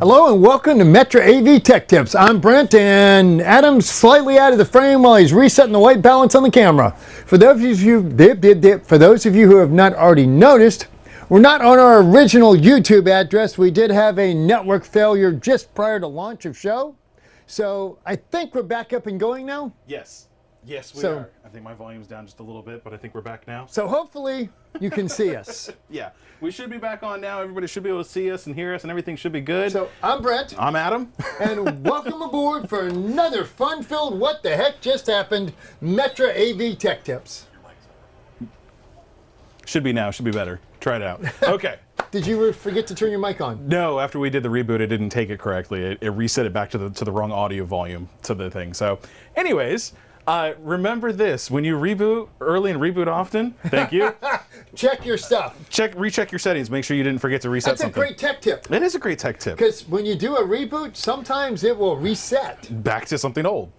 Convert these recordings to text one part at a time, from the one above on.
Hello and welcome to Metro AV Tech Tips. I'm Brent and Adam's slightly out of the frame while he's resetting the white balance on the camera. For those of you who have not already noticed, we're not on our original YouTube address. We did have a network failure just prior to launch of show. So I think we're back up and going now. Yes. Yes, we are. I think my volume's down just a little bit, but I think we're back now. So hopefully you can see us. Yeah, we should be back on now. Everybody should be able to see us and hear us, and everything should be good. So I'm Brent. I'm Adam. And welcome aboard for another fun-filled What the Heck Just Happened Metro AV Tech Tips. Should be now. Should be better. Try it out. Okay. Did you forget to turn your mic on? No, after we did the reboot, it didn't take it correctly. It reset it back to the wrong audio volume to the thing. So, anyways. Remember this, when you reboot early and reboot often, thank you. Check your stuff. Recheck your settings. Make sure you didn't forget to reset something. That's a great tech tip. It is a great tech tip. Because when you do a reboot, sometimes it will reset. Back to something old.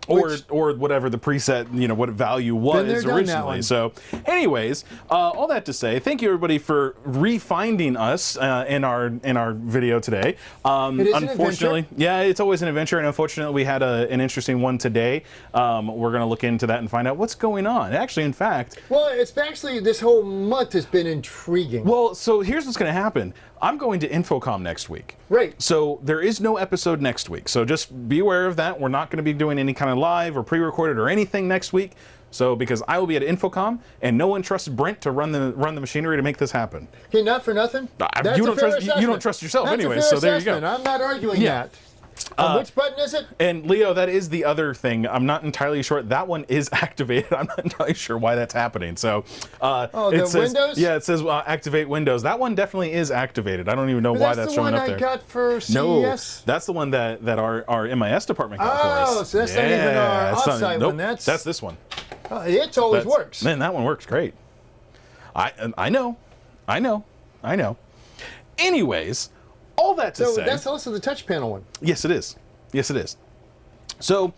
Or whatever the preset, what value was originally. So, anyways, all that to say, thank you everybody for refinding us in our video today. It is unfortunately, yeah, it's always an adventure, and unfortunately, we had an interesting one today. We're going to look into that and find out what's going on. Actually, in fact, well, it's actually this whole month has been intriguing. Well, so here's what's going to happen. I'm going to Infocom next week. Right. So there is no episode next week. So just be aware of that. We're not going to be doing any kind of live or pre-recorded or anything next week. So because I will be at Infocom and no one trusts Brent to run the machinery to make this happen. Okay, not for nothing. You don't trust yourself anyway. So there you go. I'm not arguing that. Which button is it? And Leo, that is the other thing. I'm not entirely sure. That one is activated. I'm not entirely sure why that's happening. So, it says, Windows? Yeah, it says activate Windows. That one definitely is activated. I don't even know why that's showing up there. That's the one I got for CES? No, that's the one that our MIS department got for us. Oh, so that's not even our offsite one. That's this one. It always works. Man, that one works great. I know. Anyways. All that to say. So that's also the touch panel one. Yes, it is. Yes, it is. So,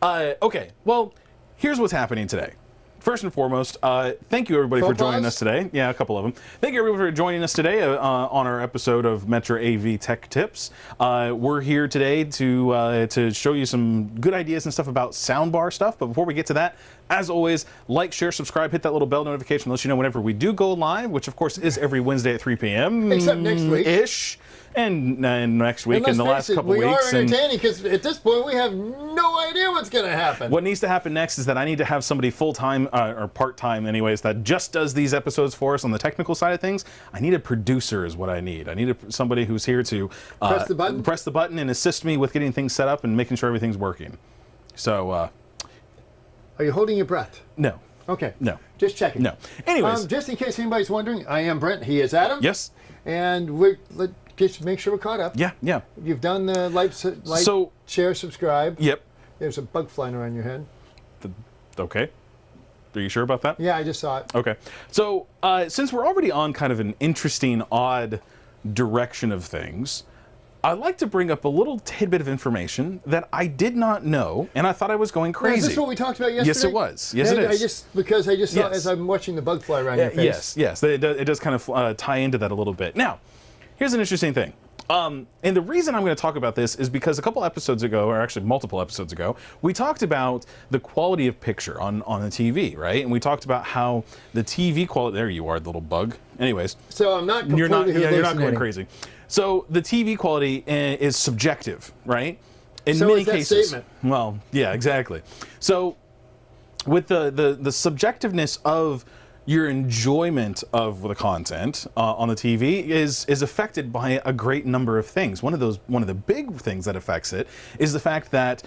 okay. Well, here's what's happening today. First and foremost, thank you everybody for joining us today. Yeah, a couple of them. Thank you everybody for joining us today on our episode of Metro AV Tech Tips. We're here today to show you some good ideas and stuff about soundbar stuff. But before we get to that, as always, like, share, subscribe, hit that little bell notification to let you know whenever we do go live, which of course is every Wednesday at 3 p.m. Except next week. Ish. And next week and the last couple weeks. We are entertaining because at this point we have no idea what's going to happen. What needs to happen next is that I need to have somebody full-time or part-time anyways that just does these episodes for us on the technical side of things. I need a producer is what I need. I need somebody who's here to press the button and assist me with getting things set up and making sure everything's working. So, are you holding your breath? No. Okay. No. Just checking. No. Anyways. Just in case anybody's wondering, I am Brent. He is Adam. Yes. And just make sure we're caught up. Yeah, yeah. You've done the like, share, subscribe. Yep. There's a bug flying around your head. Okay. Are you sure about that? Yeah, I just saw it. Okay. So, since we're already on kind of an interesting, odd direction of things, I'd like to bring up a little tidbit of information that I did not know, and I thought I was going crazy. Is this what we talked about yesterday? Yes, it was. Yes, it is. Because I just saw as I'm watching the bug fly around your face. Yes. It does kind of tie into that a little bit. Now, here's an interesting thing. And the reason I'm going to talk about this is because a couple episodes ago, or actually multiple episodes ago, we talked about the quality of picture on the TV, right? And we talked about how the TV quality. There you are, the little bug. Anyways. So I'm not completely you're not going crazy. So the TV quality is subjective, right? In many cases. Statement. Well, yeah, exactly. So with the subjectiveness of your enjoyment of the content on the TV is affected by a great number of things. One of the big things that affects it is the fact that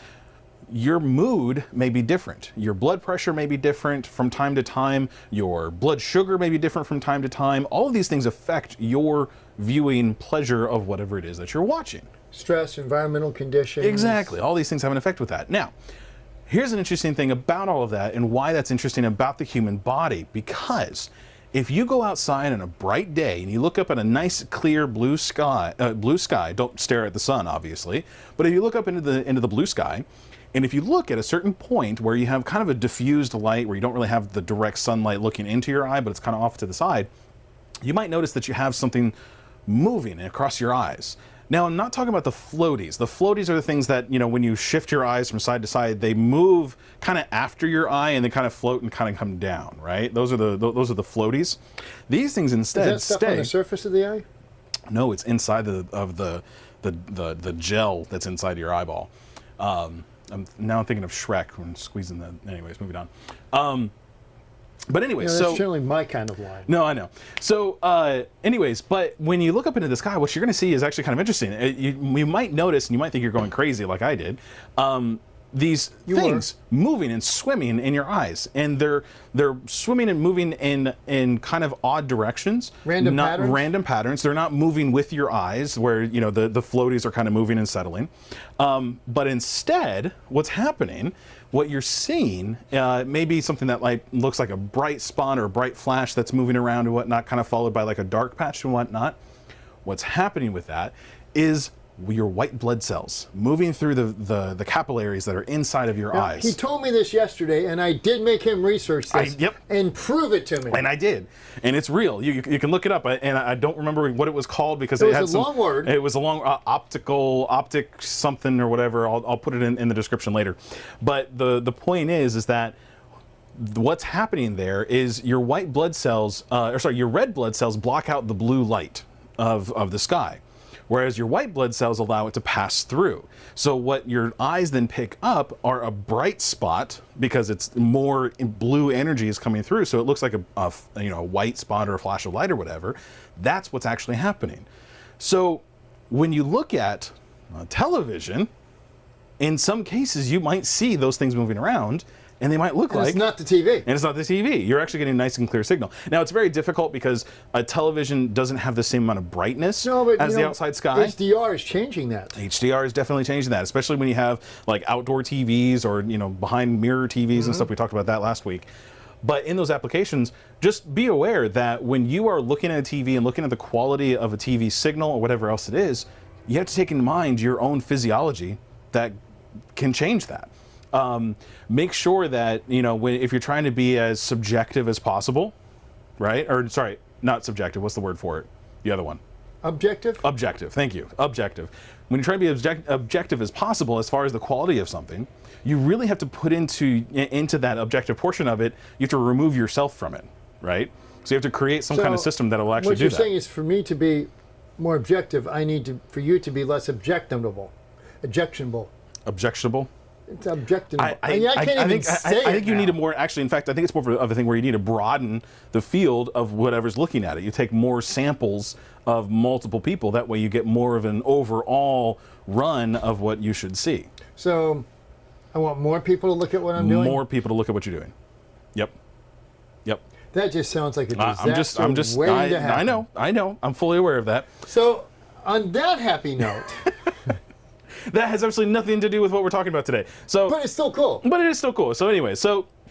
your mood may be different. Your blood pressure may be different from time to time. Your blood sugar may be different from time to time. All of these things affect your viewing pleasure of whatever it is that you're watching. Stress, environmental conditions. Exactly. All these things have an effect with that. Now, here's an interesting thing about all of that and why that's interesting about the human body. Because if you go outside on a bright day and you look up at a nice clear blue sky, don't stare at the sun obviously, but if you look up into the blue sky, and if you look at a certain point where you have kind of a diffused light where you don't really have the direct sunlight looking into your eye, but it's kind of off to the side, you might notice that you have something moving across your eyes. Now, I'm not talking about the floaties. The floaties are the things that, when you shift your eyes from side to side, they move kind of after your eye and they kind of float and kind of come down, right? Those are the floaties. These things instead Is that stuff on the surface of the eye? No, it's inside the gel that's inside your eyeball. I'm thinking of Shrek when squeezing that. Anyways, moving on. But anyway, that's so generally my kind of line. no, I know. So, anyways, but when you look up into the sky, what you're going to see is actually kind of interesting. You might notice, and you might think you're going crazy, like I did. These things moving and swimming in your eyes, and they're swimming and moving in kind of odd directions. Random patterns. They're not moving with your eyes, where the floaties are kind of moving and settling. But instead, what's happening? What you're seeing may be something that looks like a bright spot or a bright flash that's moving around and whatnot, kind of followed by like a dark patch and whatnot. What's happening with that is your white blood cells moving through the capillaries that are inside of your eyes. He told me this yesterday, and I did make him research this and prove it to me. And I did, and it's real. You can look it up, and I don't remember what it was called because it was a long word. It was a long optic something or whatever. I'll put it in the description later. But the point is that what's happening there is your white blood cells, your red blood cells block out the blue light of the sky, whereas your white blood cells allow it to pass through. So what your eyes then pick up are a bright spot because it's more blue energy is coming through. So it looks like a white spot or a flash of light or whatever. That's what's actually happening. So when you look at television, in some cases you might see those things moving around, and they might look like... It's not the TV. And it's not the TV. You're actually getting a nice and clear signal. Now, it's very difficult because a television doesn't have the same amount of brightness as the outside sky. HDR is changing that. HDR is definitely changing that, especially when you have like outdoor TVs or, behind mirror TVs and stuff. We talked about that last week. But in those applications, just be aware that when you are looking at a TV and looking at the quality of a TV signal or whatever else it is, you have to take in mind your own physiology that can change that. Make sure that, if you're trying to be as subjective as possible, right? Or sorry, not subjective. What's the word for it? The other one. Objective? Objective. Thank you. Objective. When you're trying to be objective as possible as far as the quality of something, you really have to put into that objective portion of it, you have to remove yourself from it, right? So you have to create some kind of system that will actually do that. What you're saying is for me to be more objective, I need for you to be less objectionable. Objectionable? It's objective. I think you need a more, actually, in fact, I think it's more of a thing where you need to broaden the field of whatever's looking at it. You take more samples of multiple people. That way you get more of an overall run of what you should see. So I want more people to look at what I'm doing? More people to look at what you're doing. Yep. That just sounds like a disaster waiting to happen. I know. I'm fully aware of that. So on that happy note... That has absolutely nothing to do with what we're talking about today. But it's still cool. But it is still cool. So anyway,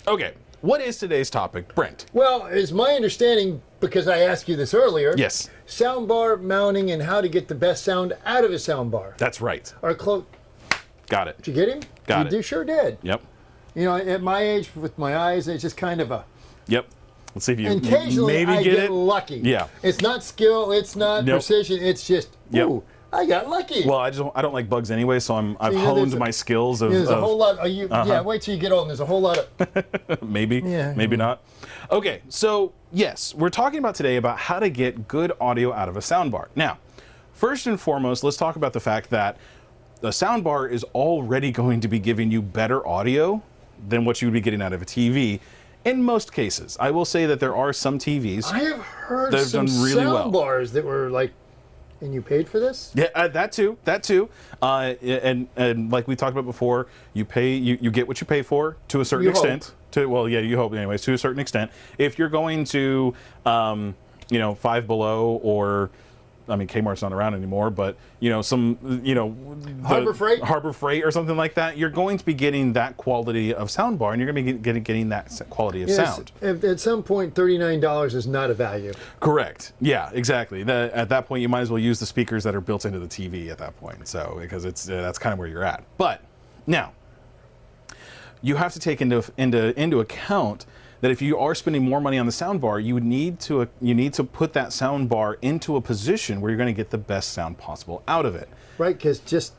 okay. What is today's topic, Brent? Well, it's my understanding, because I asked you this earlier. Yes. Soundbar mounting and how to get the best sound out of a soundbar. That's right. Got it. Did you get him? Got it. You sure did. Yep. At my age, with my eyes, it's just kind of a... Yep. Let's see if you occasionally maybe I get it. Lucky. Yeah. It's not skill. It's not precision. It's just, ooh, I got lucky. Well, I don't like bugs anyway, so I've honed my skills of... There's a whole lot. Yeah, wait till you get old and there's a whole lot of... maybe not. Okay, so yes, we're talking about today about how to get good audio out of a soundbar. Now, first and foremost, let's talk about the fact that the soundbar is already going to be giving you better audio than what you would be getting out of a TV in most cases. I will say that there are some TVs I have heard that have some done really well. Soundbars that were like... And you paid for this? Yeah, that too. And like we talked about before, you get what you pay for to a certain extent. You hope anyways, to a certain extent. If you're going to, Five Below or, Kmart's not around anymore, but Harbor Freight or something like that, you're going to be getting that quality of soundbar, and you're going to be getting that quality of sound. At some point, $39 is not a value. Correct. Yeah, exactly. At that point, you might as well use the speakers that are built into the TV at that point. So because that's kind of where you're at. But now, you have to take into account that if you are spending more money on the soundbar, you need to put that soundbar into a position where you're going to get the best sound possible out of it. Right, because it's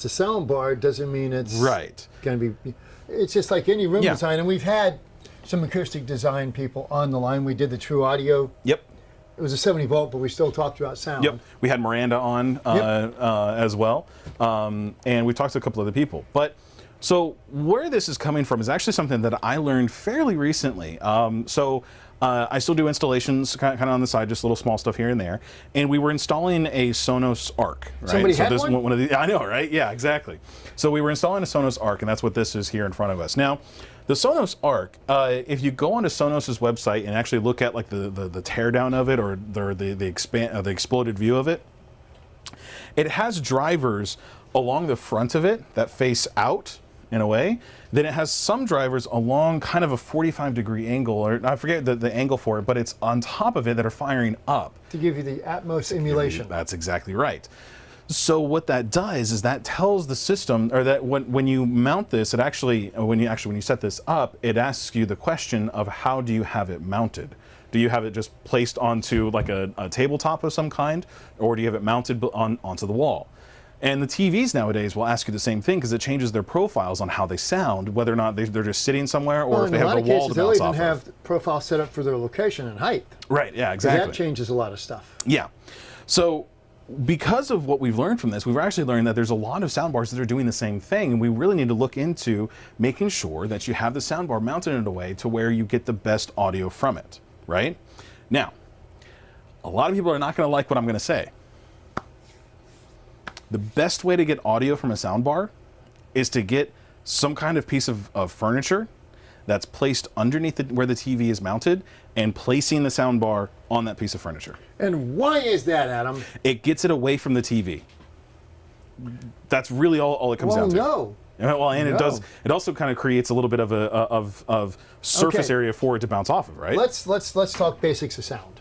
a soundbar doesn't mean it's going to be. It's just like any room design, and we've had some acoustic design people on the line. We did the True Audio. Yep. It was a 70 volt, but we still talked about sound. Yep. We had Miranda on as well, and we talked to a couple other people. But so where this is coming from is actually something that I learned fairly recently. I still do installations kind of on the side, just little small stuff here and there. And we were installing a Sonos Arc. Right? Somebody so had this one? One of the, I know, right? Yeah, exactly. So we were installing a Sonos Arc, and that's what this is here in front of us. Now, the Sonos Arc, if you go onto Sonos's website and actually look at like the teardown of it or the exploded view of it, it has drivers along the front of it that face out in a way. Then it has some drivers along kind of a 45-degree angle, or I forget the angle for it, but it's on top of it that are firing up. To give you the Atmos emulation. That's exactly right. So what that does is that tells the system, or that when you mount this, it actually, when you set this up, it asks you the question of how do you have it mounted? Do you have it just placed onto like a tabletop of some kind, or do you have it mounted onto the wall? And the TVs nowadays will ask you the same thing because it changes their profiles on how they sound, whether or not they're just sitting somewhere or if they have the wall to bounce off of. They'll even have profiles set up for their location and height. Right, yeah, exactly. That changes a lot of stuff. Yeah. So because of what we've learned from this, we've actually learned that there's a lot of soundbars that are doing the same thing, and we really need to look into making sure that you have the soundbar mounted in a way to where you get the best audio from it, right? Now, a lot of people are not going to like what I'm going to say. The best way to get audio from a soundbar is to get some kind of piece of furniture that's placed underneath where the TV is mounted and placing the soundbar on that piece of furniture. And why is that, Adam? It gets it away from the TV. That's really all it comes down to. No. Well, and it also kind of creates a little bit of surface area for it to bounce off of, right? Let's talk basics of sound.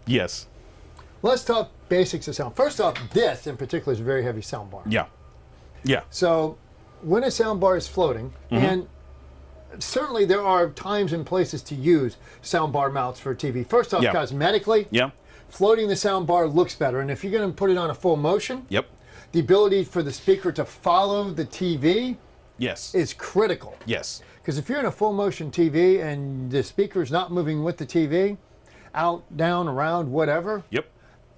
Yes. Let's talk basics of sound. First off, this in particular is a very heavy sound bar. Yeah. Yeah. So when a sound bar is floating, and certainly there are times and places to use sound bar mounts for a TV. First off, cosmetically, floating the sound bar looks better. And if you're going to put it on a full motion, the ability for the speaker to follow the TV is critical. Yes. Because if you're in a full motion TV and the speaker is not moving with the TV, out, down, around, whatever,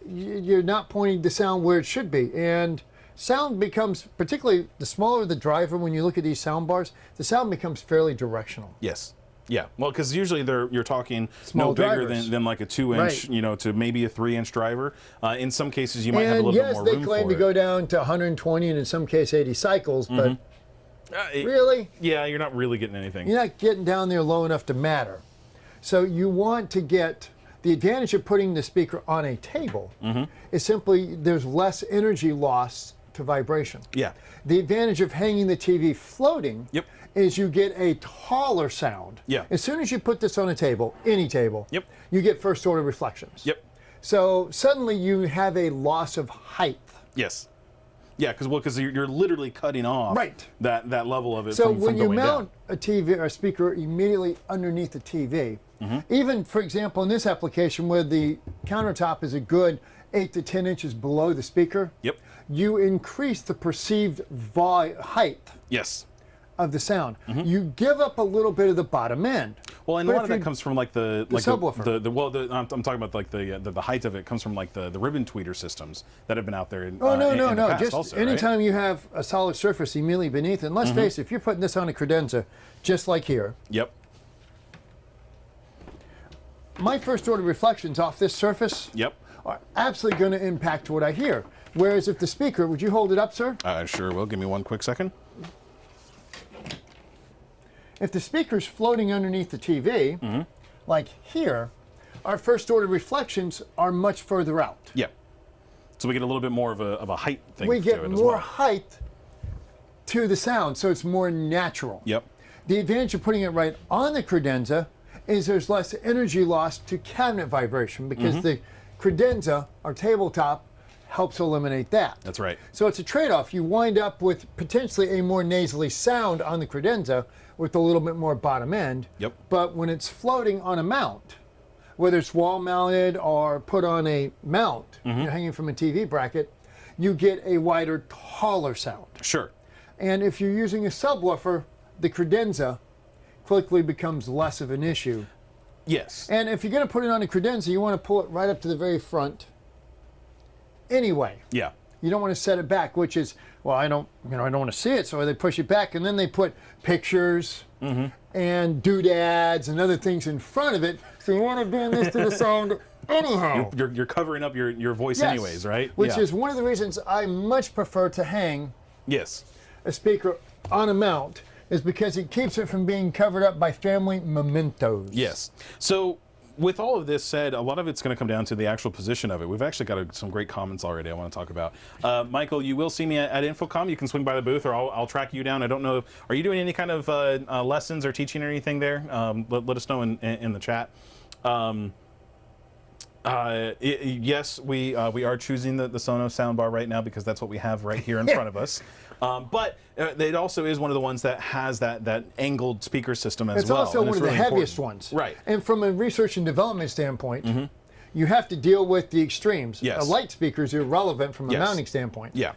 you're not pointing the sound where it should be. And sound becomes, particularly the smaller the driver, when you look at these sound bars, the sound becomes fairly directional. Yes. Yeah. Well, because usually you're talking small no bigger drivers. than like a 2-inch, to maybe a 3-inch driver. In some cases, you might have a little bit more room for it. Yes, they claim to go down to 120 and in some case 80 cycles, but really? Yeah, you're not really getting anything. You're not getting down there low enough to matter. So you want to get the advantage of putting the speaker on a table is simply there's less energy loss to vibration. Yeah. The advantage of hanging the TV floating is you get a taller sound. Yeah. As soon as you put this on a table, any table, you get first order reflections. Yep. So suddenly you have a loss of height. Yes. Yeah, because you're literally cutting off that level of it from going down. So when you mount a TV or a speaker immediately underneath the TV, even, for example, in this application where the countertop is a good 8 to 10 inches below the speaker, you increase the perceived height of the sound. You give up a little bit of the bottom end. Well, and a lot of that comes from like the subwoofer. I'm talking about like the height of it comes from like the ribbon tweeter systems that have been out there. In no. the past Just also, anytime right? you have a solid surface immediately beneath it, and let's face it, if you're putting this on a credenza, just like here, my first order reflections off this surface are absolutely going to impact what I hear. Whereas if the speaker, would you hold it up, sir? I sure will. Give me one quick second. If the speaker's floating underneath the TV, like here, our first order reflections are much further out. Yeah. So we get a little bit more of a height thing. We get more height to the sound, so it's more natural. Yep. The advantage of putting it right on the credenza is there's less energy loss to cabinet vibration because the credenza, our tabletop, helps eliminate that. That's right. So it's a trade-off. You wind up with potentially a more nasally sound on the credenza with a little bit more bottom end. Yep. But when it's floating on a mount, whether it's wall mounted or put on a mount, hanging from a TV bracket, you get a wider, taller sound. Sure. And if you're using a subwoofer, the credenza quickly becomes less of an issue. Yes. And if you're going to put it on a credenza, you want to pull it right up to the very front anyway. Yeah. You don't want to set it back, which is, well, I don't want to see it, so they push it back, and then they put pictures and doodads and other things in front of it. So you want to bend this to the sound anyhow. You're covering up your voice anyways, right? Which is one of the reasons I much prefer to hang a speaker on a mount, is because it keeps it from being covered up by family mementos. Yes. So with all of this said, a lot of it's going to come down to the actual position of it. We've actually got some great comments already I want to talk about. Michael, you will see me at Infocom. You can swing by the booth, or I'll track you down. I don't know, are you doing any kind of lessons or teaching or anything there? Let us know in the chat. Yes, we are choosing the Sonos soundbar right now because that's what we have right here in front of us. But it also is one of the ones that has that angled speaker system as well. It's also one of the heaviest ones. Right. And from a research and development standpoint, you have to deal with the extremes. Yes. A light speaker is irrelevant from a mounting standpoint. Yeah.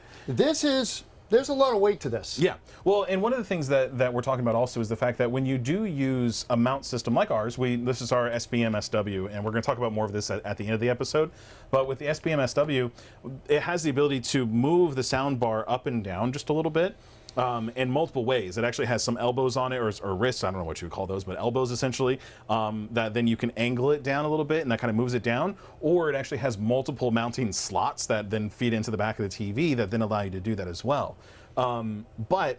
There's a lot of weight to this. Yeah. Well, and one of the things that we're talking about also is the fact that when you do use a mount system like ours, this is our SBM SW, and we're going to talk about more of this at the end of the episode. But with the SBM SW, it has the ability to move the sound bar up and down just a little bit. In multiple ways. It actually has some elbows on it, or wrists, I don't know what you would call those, but elbows essentially, that then you can angle it down a little bit and that kind of moves it down, or it actually has multiple mounting slots that then feed into the back of the TV that then allow you to do that as well. But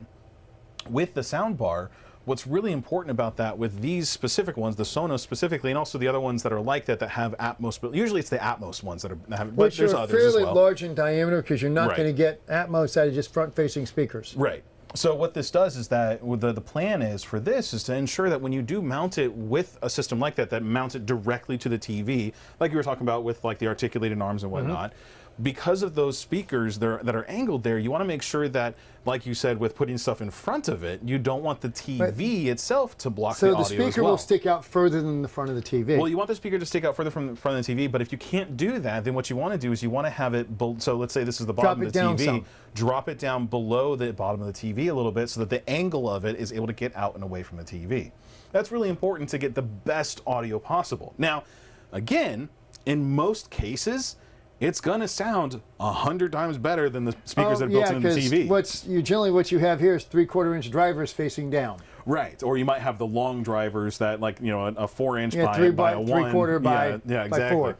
with the soundbar, what's really important about that with these specific ones, the Sonos specifically, and also the other ones that are like that have Atmos, but usually it's the Atmos ones that have, but there's others as well. Fairly large in diameter because you're not going to get Atmos out of just front-facing speakers. Right. So what this does is that the plan is for this is to ensure that when you do mount it with a system like that mounts it directly to the TV, like you were talking about with like the articulated arms and whatnot, because of those speakers that are angled there, you want to make sure that, like you said, with putting stuff in front of it, you don't want the TV itself to block the audio as well. So the speaker will stick out further than the front of the TV. Well, you want the speaker to stick out further from the front of the TV, but if you can't do that, then what you want to do is you want to have it, so let's say this is the bottom of the TV, drop it down below the bottom of the TV a little bit so that the angle of it is able to get out and away from the TV. That's really important to get the best audio possible. Now, again, in most cases, it's going to sound 100 times better than the speakers that are built into the TV. Generally what you have here is 3/4 inch drivers facing down. Right, or you might have the long drivers that, like, you know, a 4-inch by a 1. 3/4 by exactly. 4.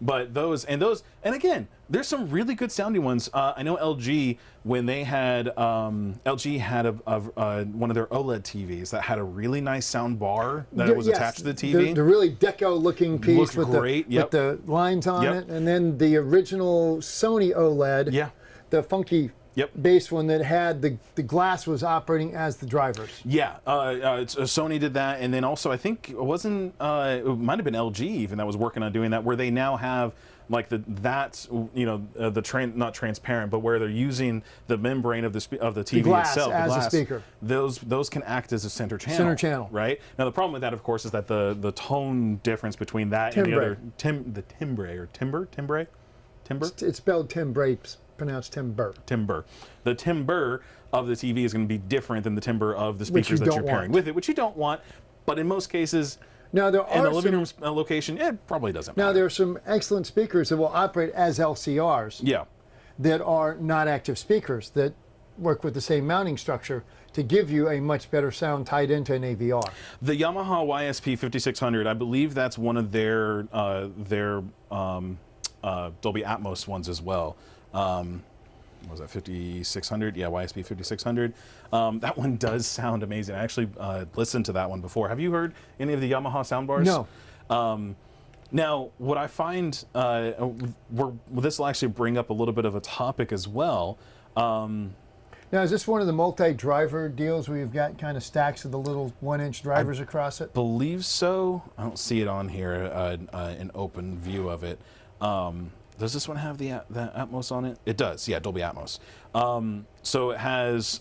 But those, and again, there's some really good sounding ones. I know LG, when they had, LG had one of their OLED TVs that had a really nice sound bar that was attached to the TV. The really deco looking piece with the lines on it. And then the original Sony OLED, the funky base one that had the glass was operating as the drivers. Yeah, Sony did that, and then also I think it might have been LG even that was working on doing that, where they now have like not transparent, but where they're using the membrane of the TV itself, as a speaker. Those can act as a center channel. Right. Now the problem with that, of course, is that the tone difference between that and the other timbre. It's spelled timbre. Pronounced timbre. Timbre. The timbre of the TV is going to be different than the timbre of the speakers that you're pairing with it, which you don't want. But in most cases, in the living room location, it probably doesn't matter. Now, there are some excellent speakers that will operate as LCRs. Yeah. That are not active speakers that work with the same mounting structure to give you a much better sound tied into an AVR. The Yamaha YSP 5600, I believe that's one of their Dolby Atmos ones as well. What was that, 5600? Yeah, YSP 5600. That one does sound amazing. I actually listened to that one before. Have you heard any of the Yamaha soundbars? No. Now, what I find, this will actually bring up a little bit of a topic as well. Now, is this one of the multi-driver deals where you've got kind of stacks of the little 1-inch drivers across it? I believe so. I don't see it on here, an open view of it. Does this one have the Atmos on it? It does. Yeah, Dolby Atmos. So it has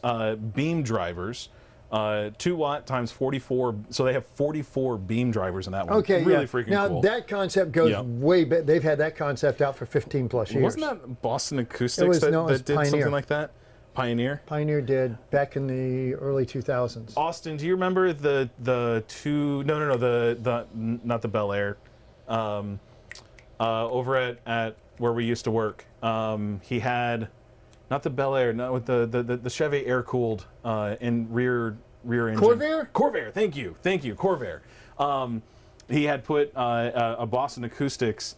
beam drivers. 2 watt times 44, so they have 44 beam drivers in that one. Okay, really yeah. freaking now, cool. That concept goes Yep. way back. They've had that concept out for 15 plus years. Wasn't that Boston Acoustics it was that did Pioneer. something like that? Pioneer? Pioneer did back in the early 2000s. Austin, do you remember the two? No, the not the Bel Air. Over at where we used to work, he had. Not the Bel Air, not with the Chevy air cooled in rear engine. Corvair, thank you, Corvair. He had put a Boston Acoustics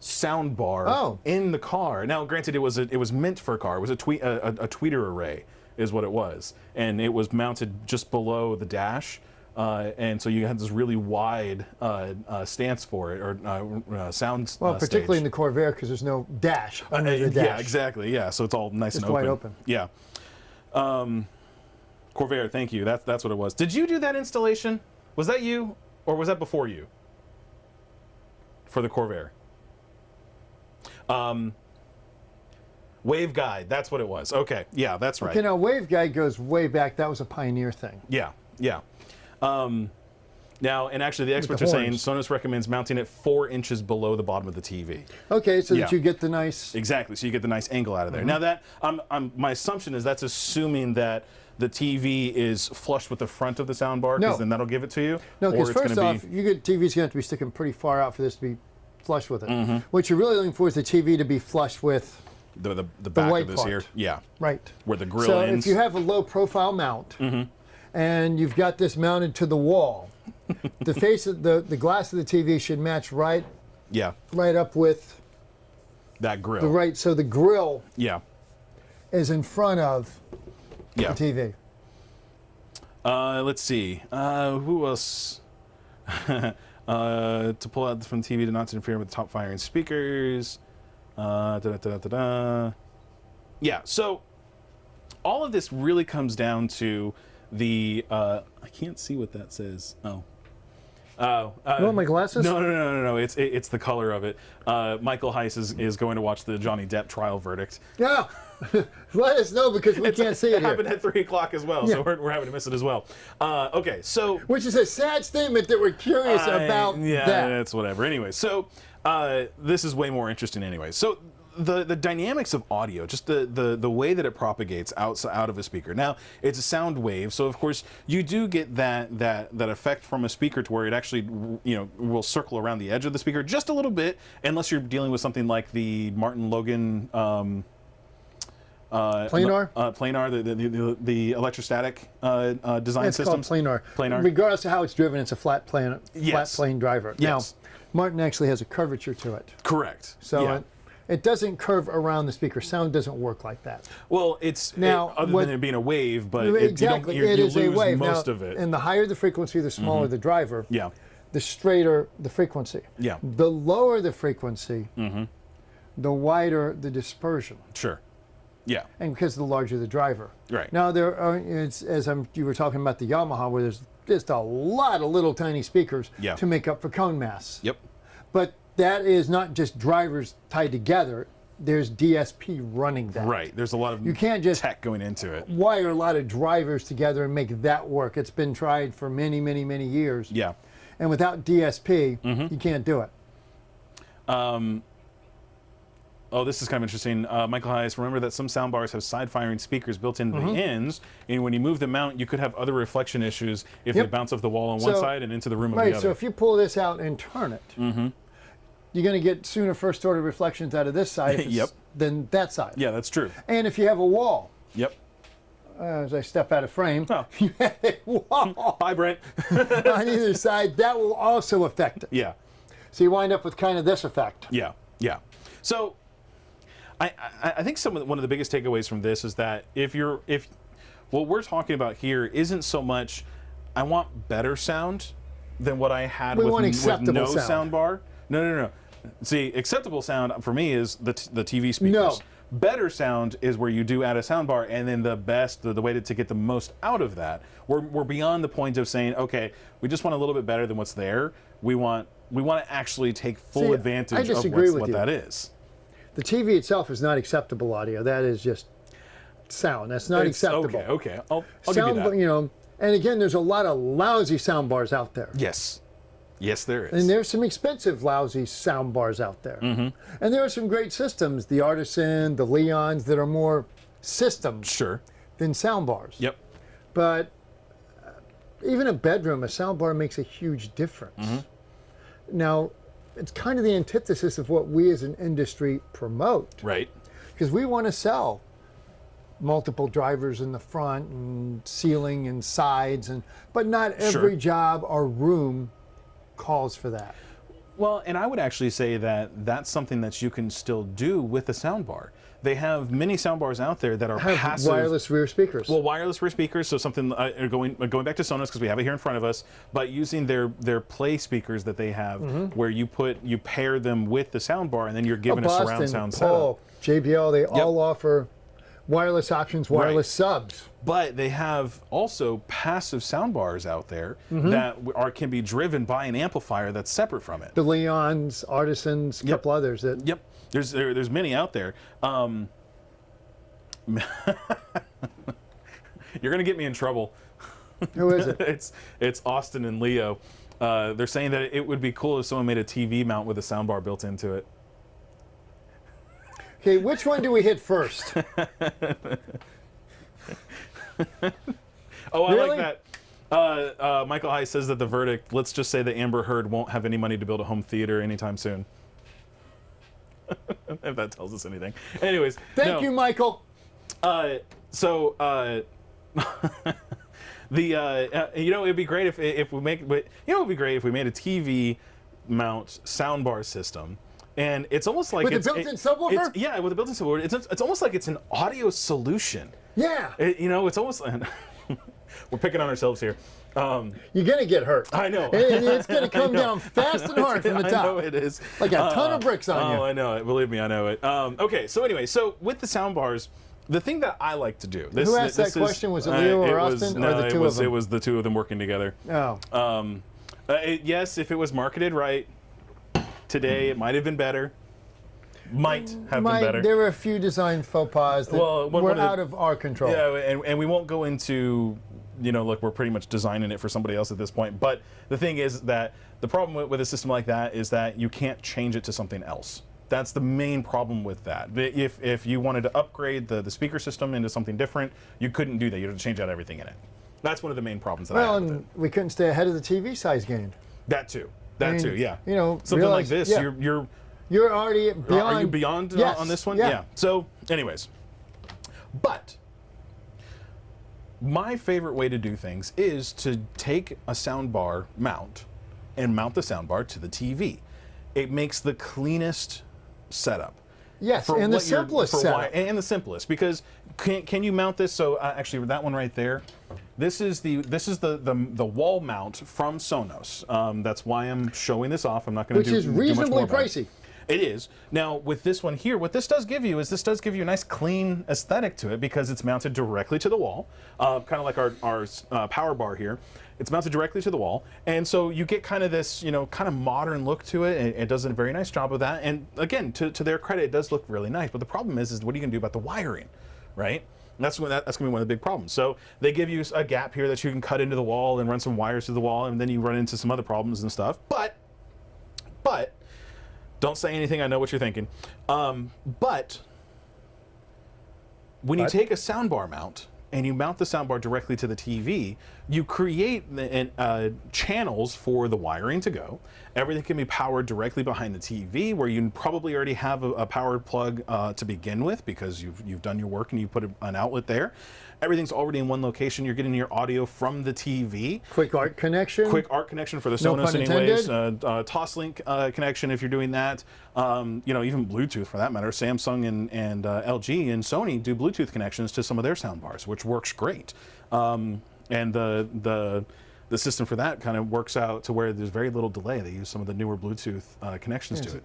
Soundbar in the car. Now, granted, it was meant for a car. It was a tweeter array, is what it was, and it was mounted just below the dash. And so you had this really wide stance for it, or sound. Well, particularly stage. in the Corvair, because there's no dash under the dash. Yeah, exactly. Yeah, so it's all nice Just and open. wide open. Yeah. Corvair, thank you. That's what it was. Did you do that installation? Was that you, or was that before you? For the Corvair. Waveguide. That's what it was. Okay. Yeah, that's right. Okay, now Waveguide goes way back. That was a Pioneer thing. Yeah. Yeah. Now, and actually, the experts the are saying horns. Sonos recommends mounting it 4 inches below the bottom of the TV. Okay, so Yeah. that you get the nice. Exactly, so you get the nice angle out of there. Now that my assumption is that's assuming that the TV is flush with the front of the soundbar, because No. then that'll give it to you. No, or because it's first gonna off, be, you get TV's going to have to be sticking pretty far out for this to be flush with it. Mm-hmm. What you're really looking for is the TV to be flush with. the back white of this part. here. Yeah, Right. where the grill So ends. if you have a low profile mount and you've got this mounted to the wall, the face of the glass of the TV should match right yeah, up with that grill. the right. So the grill Yeah, is in front of yeah. the TV. Let's see. Who else? To pull out from the TV to not interfere with the top firing speakers. Yeah, so all of this really comes down to the. I can't see what that says. Oh. You want my glasses? No. It's the color of it. Michael Heiss is going to watch the Johnny Depp trial verdict. Yeah. Let us know because we can't see it It happened here. at 3 o'clock as well, so we're having to miss it as well. Okay, so Which is a sad statement that we're curious about yeah, that. it's whatever. Anyway, so this is way more interesting anyway. So the dynamics of audio, just the way that it propagates out of a speaker. Now, it's a sound wave, so of course you do get that effect from a speaker to where it actually will circle around the edge of the speaker just a little bit, unless you're dealing with something like the Martin Logan Planar? Planar, the electrostatic design It's systems. called planar. Planar. Regardless of how it's driven, it's a flat plane driver. Yes. Now, Martin actually has a curvature to it. Correct. So yeah. it doesn't curve around the speaker. Sound doesn't work like that. Well, it's Now, other what- than it being a wave, but Exactly. you It is a lose wave. most Now, of it. And the higher the frequency, the smaller the driver. Yeah. The straighter the frequency. Yeah. The lower the frequency, the wider the dispersion. Sure. Yeah. And because the larger the driver. Right. Now there are, you were talking about the Yamaha, where there's just a lot of little tiny speakers Yeah. to make up for cone mass. Yep. But that is not just drivers tied together. There's DSP running that. Right. There's a lot of You can't just tech going into it. wire a lot of drivers together and make that work. It's been tried for many, many, many years. Yeah. And without DSP, you can't do it. Oh, this is kind of interesting. Michael Heiss, remember that some soundbars have side-firing speakers built into the ends, and when you move the mount, you could have other reflection issues if they bounce off the wall on one So- side and into the room on Right, the so other. if you pull this out and turn it, you're going to get sooner first-order reflections out of this side if it's- Yep. than that side. Yeah, that's true. And if you have a wall, Yep. as I step out of frame, Oh. you have a wall Bye, Brent. on either side, that will also affect it. Yeah. So you wind up with kind of this effect. Yeah, yeah. So, I think one of the biggest takeaways from this is that if what we're talking about here isn't so much, I want better sound than what I had We with, want with acceptable no sound. sound bar. No. See, acceptable sound for me is the TV speakers. No. Better sound is where you do add a sound bar, and then the way to get the most out of that. We're beyond the point of saying, okay, we just want a little bit better than what's there. We want to actually take full See, advantage I of disagree with what you. that is. The TV itself is not acceptable audio. That is just sound. That's not acceptable. Okay. I'll give you that. You know, and again, there's a lot of lousy sound bars out there. Yes, there is. And there's some expensive, lousy sound bars out there. Mm-hmm. And there are some great systems, the Artisan, the Leons, that are more systems than sound bars. Yep. But even a bedroom, a sound bar makes a huge difference. Mm-hmm. Now, it's kind of the antithesis of what we as an industry promote. Right. Because we want to sell multiple drivers in the front and ceiling and sides, but not every job or room calls for that. Well, and I would actually say that that's something that you can still do with a soundbar. They have many soundbars out there that are passive. Wireless rear speakers. Well, wireless rear speakers, so something going back to Sonos because we have it here in front of us, but using their play speakers that they have where you pair them with the soundbar and then you're given a surround sound setup. JBL, they all offer wireless options, wireless subs. But they have also passive soundbars out there that can be driven by an amplifier that's separate from it. The Leons, Artisans, a couple others. There's many out there. You're going to get me in trouble. Who is it? It's Austin and Leo. They're saying that it would be cool if someone made a TV mount with a soundbar built into it. Okay, which one do we hit first? I like that. Michael High says that the verdict, let's just say that Amber Heard won't have any money to build a home theater anytime soon. If that tells us anything. Anyways. Thank you, Michael. It'd be great if we made a TV mount soundbar system. And it's almost like with a built-in subwoofer? Yeah, with a built-in subwoofer. It's almost like it's an audio solution. Yeah. It's almost... We're picking on ourselves here. You're going to get hurt. I know. It's going to come down fast and hard from the top. I know it is. Like a ton of bricks on you. Oh, I know it. Believe me, I know it. Okay, so anyway, with the sound bars, the thing that I like to do... Who asked that question? Was it Leo or Austin? Or the two of them? It was the two of them working together. Oh. Yes, if it was marketed right, today it might have been better. Might have been better. There were a few design faux pas that were out of our control. Yeah, and we won't go into, look, we're pretty much designing it for somebody else at this point. But the thing is that the problem with a system like that is that you can't change it to something else. That's the main problem with that. If you wanted to upgrade the speaker system into something different, you couldn't do that. You had to change out everything in it. That's one of the main problems that I have with it. We couldn't stay ahead of the TV size gain. That too, yeah. Something realize, like this, you're already beyond. Are you beyond on this one? Yeah. So, anyways, but my favorite way to do things is to take a soundbar mount and mount the soundbar to the TV. It makes the cleanest setup. Yes, and the simplest setup. And the simplest, because can you mount this? So actually, that one right there, this is the wall mount from Sonos. That's why I'm showing this off. I'm not going to do which is reasonably pricey. It is. Now, with this one here, what this does give you is a nice clean aesthetic to it because it's mounted directly to the wall, kind of like our power bar here. It's mounted directly to the wall, and so you get kind of this, kind of modern look to it, and it does a very nice job of that. And again, to their credit, it does look really nice, but the problem is what are you going to do about the wiring, right? And that's going to be one of the big problems. So they give you a gap here that you can cut into the wall and run some wires through the wall, and then you run into some other problems and stuff. But don't say anything. I know what you're thinking. But when you take a soundbar mount and you mount the soundbar directly to the TV, you create channels for the wiring to go. Everything can be powered directly behind the TV, where you probably already have a power plug to begin with because you've done your work and you put an outlet there. Everything's already in one location. You're getting your audio from the TV. Quick ARC connection. Quick ARC connection for the Sonos, anyways. Toslink connection if you're doing that. Even Bluetooth for that matter. Samsung and LG and Sony do Bluetooth connections to some of their soundbars, which works great. And the system for that kind of works out to where there's very little delay. They use some of the newer Bluetooth connections to it.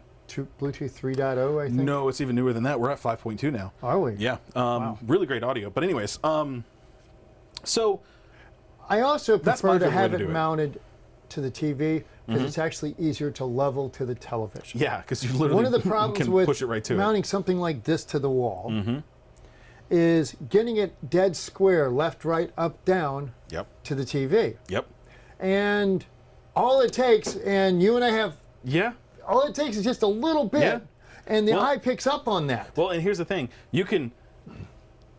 Bluetooth 3.0, I think? No, it's even newer than that. We're at 5.2 now. Are we? Yeah. Wow. Really great audio. But anyways, so... I also prefer to have it mounted to the TV because it's actually easier to level to the television. Yeah, because you literally One of the problems can with push it right to mounting it. something like this to the wall is getting it dead square, left, right, up, down Yep. to the TV. Yep. And all it takes, and you and I have, Yeah. all it takes is just a little bit, Yeah. and the Well- eye picks up on that. Well, and here's the thing: you can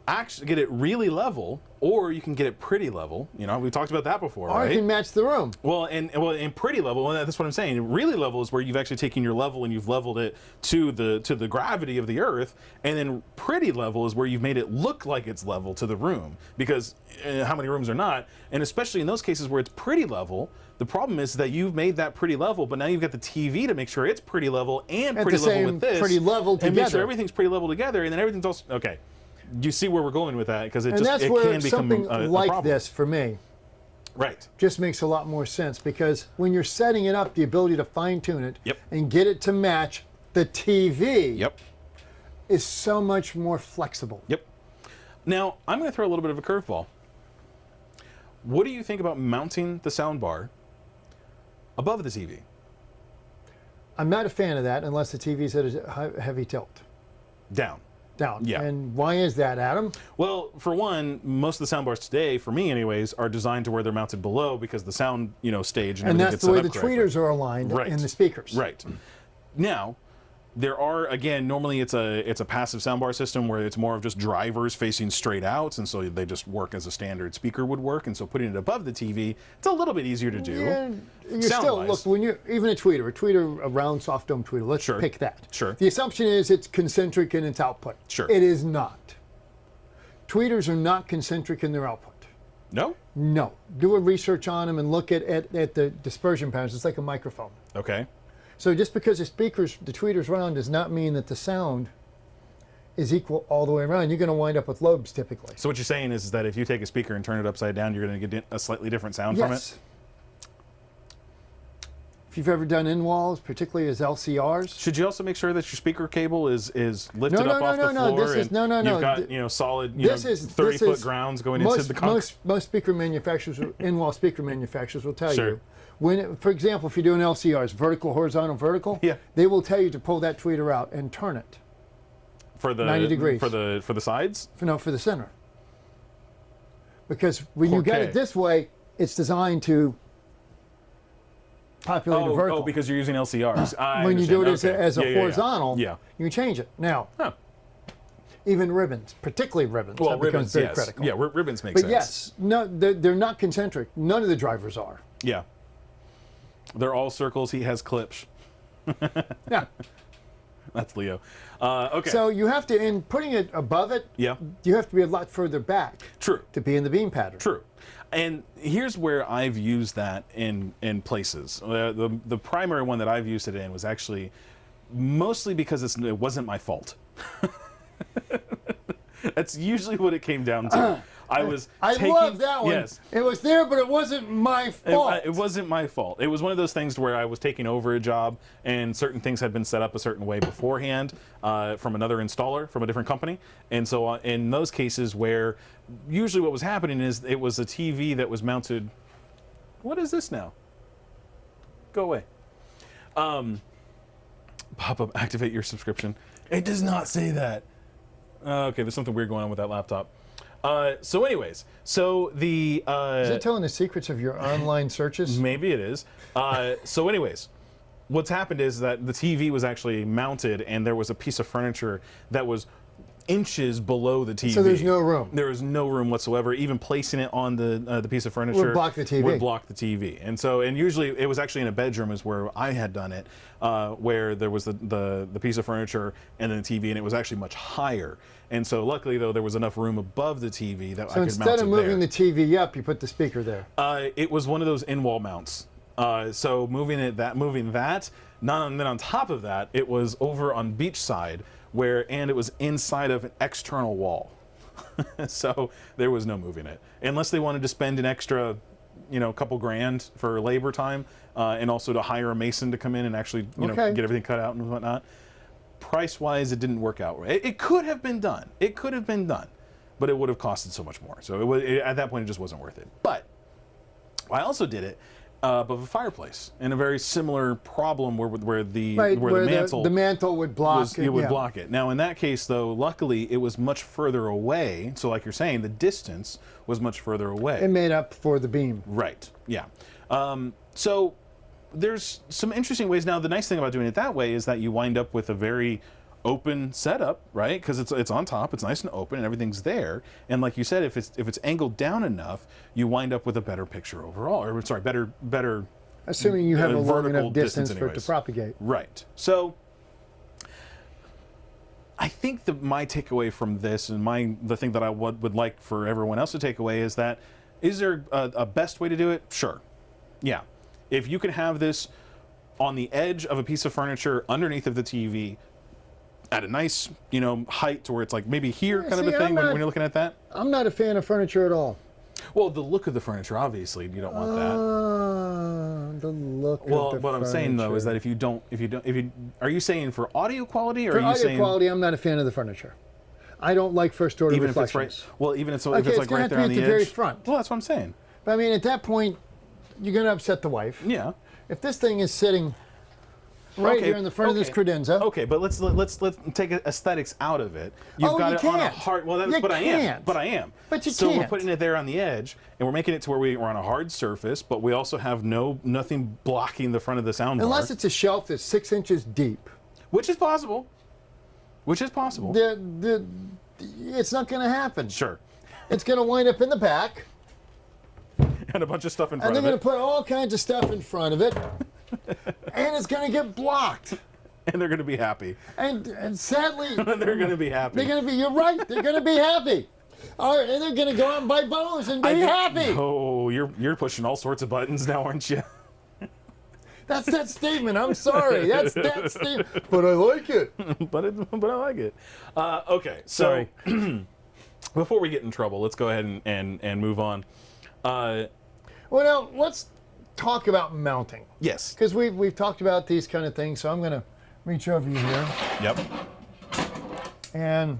actually get it really level, or you can get it pretty level. You know, we talked about that before, Or right? you can match the room. Well, in pretty level, and that's what I'm saying. Really level is where you've actually taken your level and you've leveled it to the gravity of the Earth, and then pretty level is where you've made it look like it's level to the room, because how many rooms are not? And especially in those cases where it's pretty level, the problem is that you've made that pretty level, but now you've got the TV to make sure it's pretty level and At pretty the level same with this, pretty level and make sure together. everything's pretty level together, and then everything's also okay. You see where we're going with that, because it And just that's it where can become something a like problem. this, for me, Right. just makes a lot more sense, because when you're setting it up, the ability to fine tune it Yep. and get it to match the TV Yep. is so much more flexible. Yep. Now, I'm going to throw a little bit of a curveball. What do you think about mounting the soundbar above the TV? I'm not a fan of that unless the TV's at a heavy tilt Down. down. Yeah. And why is that, Adam? Well, for one, most of the soundbars today, for me anyways, are designed to where they're mounted below because the sound, stage and And everything that's gets the set way up the correctly. tweeters are aligned Right. in the speakers. Right. Now, there are, again, normally it's a passive soundbar system where it's more of just drivers facing straight out, and so they just work as a standard speaker would work, and so putting it above the TV, it's a little bit easier to do. Yeah, you're still, sound-wise. look, when you're, even a tweeter, a round soft dome tweeter, let's Sure. pick that. Sure. The assumption is it's concentric in its output. Sure. It is not. Tweeters are not concentric in their output. No? No. Do a research on them and look at the dispersion patterns. It's like a microphone. Okay. So just because the tweeter's round does not mean that the sound is equal all the way around. You're going to wind up with lobes typically. So what you're saying is that if you take a speaker and turn it upside down, you're going to get a slightly different sound from Yes. it? If you've ever done in-walls, particularly as LCRs, Should you also make sure that your speaker cable is lifted No, no, up off no, the no, floor? this is- and no, no, no. You've got, solid, this is 30-foot grounds going into the concrete? Most speaker manufacturers, in-wall speaker manufacturers, will tell Sure. you when, for example, if you're doing LCRs, vertical, horizontal, vertical, Yeah. they will tell you to pull that tweeter out and turn it For the 90 degrees. for the sides? for the center. Because when you get Okay. it this way, it's designed to populate a vertical. Oh, because you're using LCRs. I when you do it understand. as a Okay. Yeah, horizontal, Yeah. you can change it. Now, Huh. even ribbons, particularly ribbons, Well, that becomes ribbons, very yes. critical. Yeah, ribbons make But sense. yes, no, they're not concentric. None of the drivers are. Yeah. They're all circles. He has clips. Yeah. That's Leo. Okay. So you have to, in putting it above it, yeah. you have to be a lot further back True. to be in the beam pattern. True. And here's where I've used that in places. The primary one that I've used it in was actually mostly because it wasn't my fault. That's usually what it came down to. I love that one. Yes. It was there, but it wasn't my fault. It wasn't my fault. It was one of those things where I was taking over a job and certain things had been set up a certain way beforehand from another installer from a different company. And so in those cases where usually what was happening is it was a TV that was mounted. What is this now? Go away. Pop-up, activate your subscription. It does not say that. Okay, there's something weird going on with that laptop. So anyways, so the... Is it telling the secrets of your online searches? Maybe it is. So anyways, what's happened is that the TV was actually mounted and there was a piece of furniture that was inches below the TV. So there's no room. There was no room whatsoever. Even placing it on the piece of furniture Would block the TV. Would block the TV. And usually it was actually in a bedroom is where I had done it, where there was the piece of furniture and then the TV, and it was actually much higher. And so luckily though there was enough room above the TV that I could mount it Instead of moving there. the TV up, you put the speaker there. It was one of those in-wall mounts. So moving that, and then on top of that, it was over on beach side and it was inside of an external wall. So there was no moving it. Unless they wanted to spend an extra, couple grand for labor time, and also to hire a mason to come in and actually, get everything cut out and whatnot. Price-wise, it didn't work out right. It could have been done. It could have been done, but it would have costed so much more. So at that point, it just wasn't worth it. But I also did it above a fireplace, and a very similar problem where the the mantle would block it. It would block it. Now in that case, though, luckily it was much further away. So like you're saying, the distance was much further away. It made up for the beam. Right. Yeah. So there's some interesting ways. Now the nice thing about doing it that way is that you wind up with a very open setup, right? Because it's on top, it's nice and open, and everything's there. And like you said, if it's angled down enough, you wind up with a better picture overall, or sorry, better. Assuming you have a long enough distance for it to anyways. propagate. Right. So I think my takeaway from this, and the thing that I would like for everyone else to take away is that, is there a best way to do it? Sure. Yeah. If you can have this on the edge of a piece of furniture underneath of the TV, at a nice, height to where it's like maybe here kind of a thing when you're looking at that. I'm not a fan of furniture at all. Well, the look of the furniture, obviously, you don't want that. The look. Well, of the what I'm saying though is that if you are you saying for audio quality, or for are you audio saying quality? I'm not a fan of the furniture. I don't like first order even if it's reflections. right? Well, even if Okay, it's like gonna right have to there be on at the the very edge. front. Well, that's what I'm saying. But I mean, at that point, you're going to upset the wife. Yeah. If this thing is sitting right here in the front of this credenza. Okay, but let's take aesthetics out of it. You've got it on a hard. Well, that's what I am. But I am. But you so can't. we're putting it there on the edge, and we're making it to where we're on a hard surface, but we also have nothing blocking the front of the soundbar. Unless it's a shelf that's 6 inches deep. Which is possible. Which is possible. It's not going to happen. Sure. It's going to wind up in the back. And a bunch of stuff in front And of they're it. going to put all kinds of stuff in front of it. And it's going to get blocked. And they're going to be happy. And sadly, they're going to be happy. they're going to be, you're right, they're going to be happy. All right, and they're going to go out and buy bows and be happy. Oh, you're pushing all sorts of buttons now, aren't you? That's that statement. I'm sorry. That's that statement. But I like it. but I like it. Okay, so before we get in trouble, let's go ahead and move on. Well, now let's talk about mounting. Yes. Because we've talked about these kind of things, so I'm going to reach over you here. Yep. And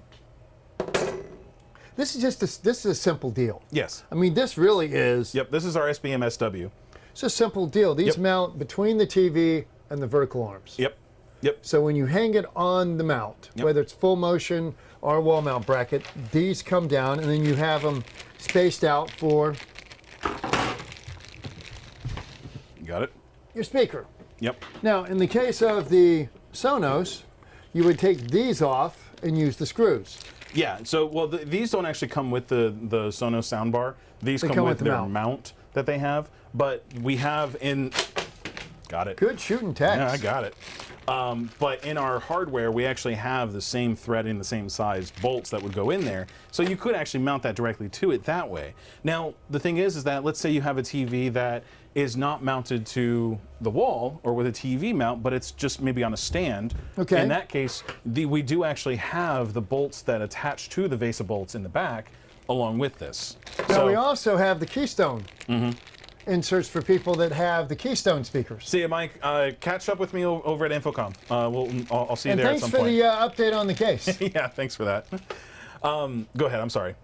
this is this is a simple deal. Yes. I mean, this really is. Yep. This is our SBM SW. It's a simple deal. These mount between the TV and the vertical arms. Yep. Yep. So when you hang it on the mount, whether it's full motion or a wall mount bracket, these come down, and then you have them spaced out for Got it. your speaker. Yep. Now, in the case of the Sonos, you would take these off and use the screws. Yeah. So, well, these don't actually come with the Sonos soundbar. These come with their mount that they have. But we have in. Got it. Good shooting text. Yeah, I got it. But in our hardware, we actually have the same threading, the same size bolts that would go in there. So you could actually mount that directly to it that way. Now, the thing is that let's say you have a TV that is not mounted to the wall or with a TV mount, but it's just maybe on a stand. Okay. In that case, we do actually have the bolts that attach to the VESA bolts in the back along with this. Now, we also have the Keystone. Inserts for people that have the Keystone speakers. See you, Mike. Catch up with me over at Infocom. I'll see you there at some point. point. Thanks for the update on the case. Yeah, thanks for that. Go ahead. I'm sorry.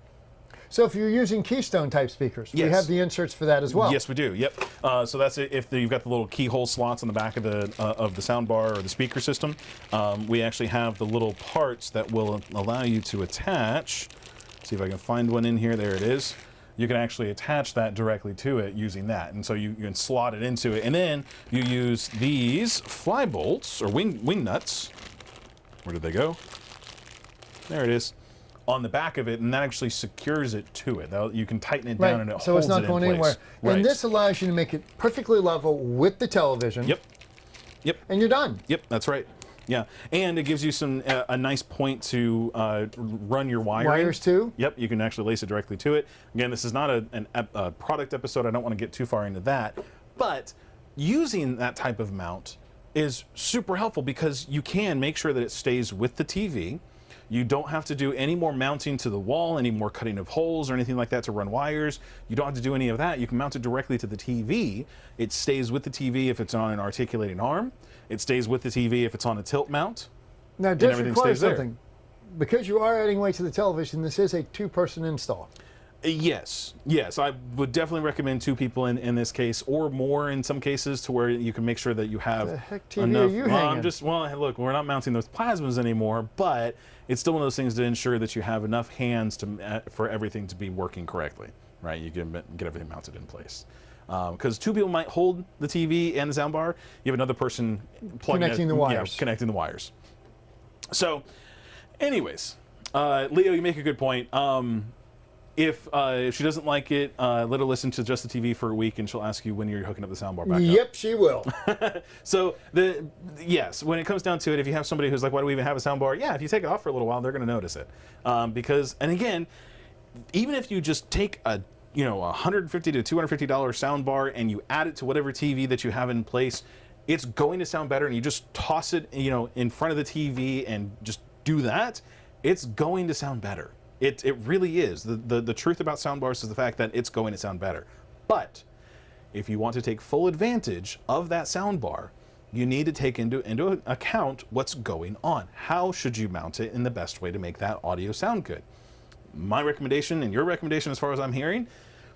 So if you're using Keystone type speakers, we have the inserts for that as well. Yes, we do. Yep. So that's it. If you've got the little keyhole slots on the back of the soundbar or the speaker system, we actually have the little parts that will allow you to attach. See if I can find one in here. There it is. You can actually attach that directly to it using that. And so you can slot it into it. And then you use these fly bolts or wing nuts. Where did they go? There it is. On the back of it, and that actually secures it to it. You can tighten it down and it holds it in place. So it's not going anywhere. Right. And this allows you to make it perfectly level with the television. Yep. Yep. And you're done. Yep, that's right. Yeah, and it gives you a nice point to run your wiring. Wires too? Yep, you can actually lace it directly to it. Again, this is not a product episode. I don't want to get too far into that. But using that type of mount is super helpful because you can make sure that it stays with the TV. You don't have to do any more mounting to the wall, any more cutting of holes or anything like that to run wires. You don't have to do any of that. You can mount it directly to the TV. It stays with the TV if it's on an articulating arm. It stays with the TV if it's on a tilt mount. Now, it does require something. Because you are adding weight to the television, this is a two-person install. Yes, I would definitely recommend 2 people in this case, or more in some cases, to where you can make sure that you have The heck TV enough. are you Well, hanging? look, we're not mounting those plasmas anymore, but it's still one of those things to ensure that you have enough hands to for everything to be working correctly, right? You can get everything mounted in place. Because 2 people might hold the TV and the soundbar. You have another person Connecting the wires. Yeah, connecting the wires. So, anyways, Leo, you make a good point. If she doesn't like it, let her listen to just the TV for a week, and she'll ask you when you're hooking up the soundbar back Yep, she will. up. So yes, when it comes down to it, if you have somebody who's like, "Why do we even have a soundbar?" Yeah, if you take it off for a little while, they're going to notice it. Because, and again, even if you just take a $150 to $250 soundbar and you add it to whatever TV that you have in place, it's going to sound better. And you just toss it, in front of the TV and just do that, it's going to sound better. It really is. The truth about soundbars is the fact that it's going to sound better. But if you want to take full advantage of that soundbar, you need to take into account what's going on. How should you mount it in the best way to make that audio sound good? My recommendation, and your recommendation as far as I'm hearing,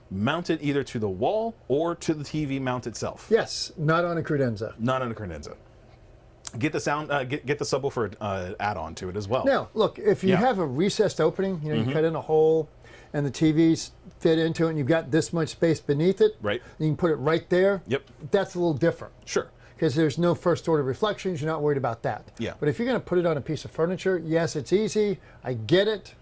mount it either to the wall or to the TV mount itself. Yes, not on a credenza. Not on a credenza. Get the sound, get the subwoofer add-on to it as well. Now, look, if you have a recessed opening, you cut in a hole, and the TVs fit into it, and you've got this much space beneath it, Right. you can put it right there. Yep. That's a little different. Sure. Because there's no first order reflections, you're not worried about that. Yeah. But if you're going to put it on a piece of furniture, yes, it's easy. I get it.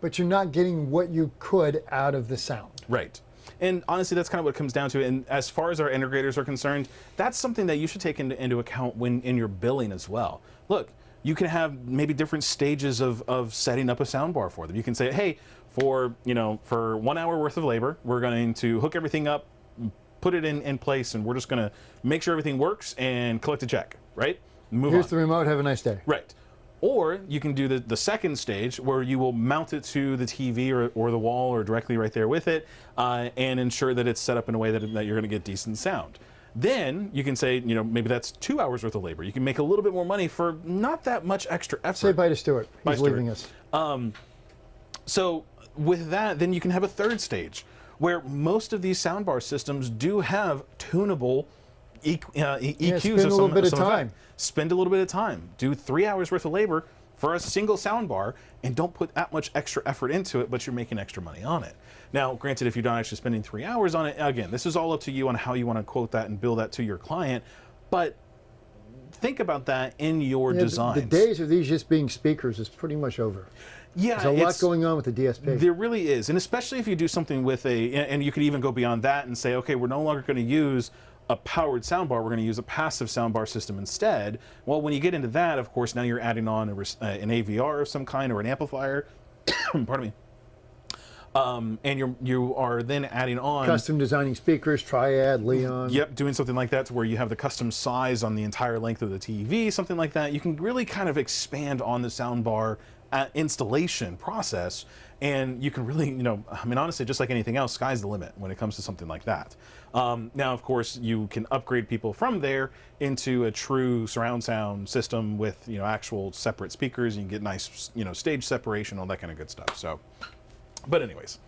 But you're not getting what you could out of the sound. Right. And honestly, that's kind of what it comes down to. And as far as our integrators are concerned, that's something that you should take into account when in your billing as well. Look, you can have maybe different stages of setting up a soundbar for them. You can say, hey, for 1 hour worth of labor, we're going to hook everything up, put it in place, and we're just going to make sure everything works and collect a check, right? Move Here's on. the remote, have a nice day. Right. Or you can do the second stage where you will mount it to the TV or the wall or directly right there with it and ensure that it's set up in a way that you're going to get decent sound. Then you can say, maybe that's 2 hours worth of labor. You can make a little bit more money for not that much extra effort. Say bye to Stuart. Bye, He's Stuart. leaving us. So with that, then you can have a third stage where most of these soundbar systems do have tunable EQs. spend a little bit of time. Spend a little bit of time. Do 3 hours worth of labor for a single soundbar and don't put that much extra effort into it, but you're making extra money on it. Now, granted, if you're not actually spending 3 hours on it, again, this is all up to you on how you want to quote that and bill that to your client, but think about that in your designs. The days of these just being speakers is pretty much over. Yeah, There's a lot going on with the DSP. There really is, and especially if you do something with and you could even go beyond that and say, okay, we're no longer going to use a powered soundbar, we're going to use a passive soundbar system instead. Well, when you get into that, of course, now you're adding on an AVR of some kind or an amplifier, pardon me, and you are then adding on Custom designing speakers, Triad, Leon. Yep, doing something like that to where you have the custom size on the entire length of the TV, something like that. You can really kind of expand on the soundbar installation process, and you can really, honestly, just like anything else, sky's the limit when it comes to something like that. Now, of course, you can upgrade people from there into a true surround sound system with, actual separate speakers. You can get nice, stage separation, all that kind of good stuff. So, but anyways,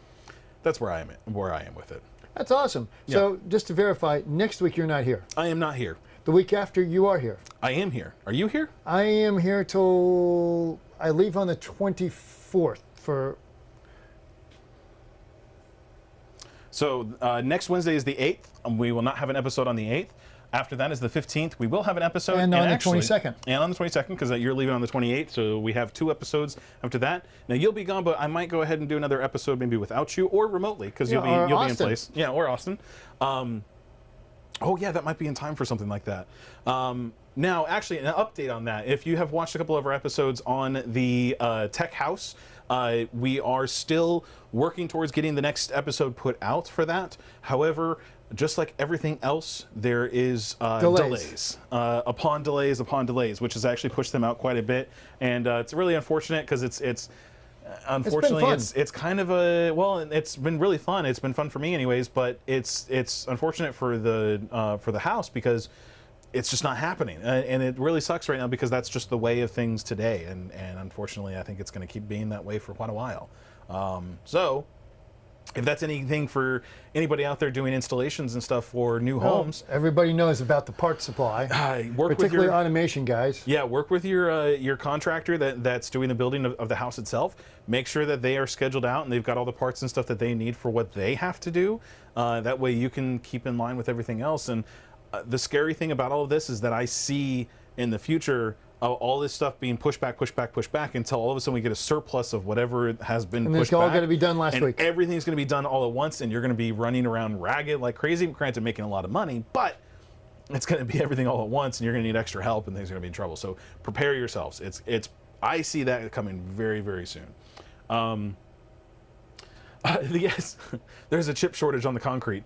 that's where I am with it. That's awesome. Yeah. So just to verify, next week you're not here. I am not here. The week after you are here. I am here. Are you here? I am here till I leave on the 24th for. So next Wednesday is the 8th. We will not have an episode on the 8th. After that is the 15th. We will have an episode. And on the 22nd. And on the 22nd, because you're leaving on the 28th. So we have 2 episodes after that. Now, you'll be gone, but I might go ahead and do another episode maybe without you or remotely, because you'll be in place. Yeah, or Austin. Oh, yeah, that might be in time for something like that. Now, actually, an update on that. If you have watched a couple of our episodes on the Tech House, we are still working towards getting the next episode put out for that. However, just like everything else, there is delays upon delays, which has actually pushed them out quite a bit. And it's really unfortunate because it's unfortunately it's kind of it's been really fun. It's been fun for me anyways, but it's unfortunate for the house because it's just not happening, and it really sucks right now because that's just the way of things today, and unfortunately I think it's going to keep being that way for quite a while. So if that's anything for anybody out there doing installations and stuff for new homes, everybody knows about the part supply, particularly automation guys. Yeah, work with your contractor that's doing the building of the house itself. Make sure that they are scheduled out and they've got all the parts and stuff that they need for what they have to do. That way you can keep in line with everything else. And the scary thing about all of this is that I see in the future all this stuff being pushed back until all of a sudden we get a surplus of whatever has been pushed back. And it's all going to be done last week. Everything's going to be done all at once, and you're going to be running around ragged like crazy. Granted, making a lot of money, but it's going to be everything all at once, and you're going to need extra help, and things are going to be in trouble. So prepare yourselves. I see that coming very, very soon. Yes, there's a chip shortage on the concrete.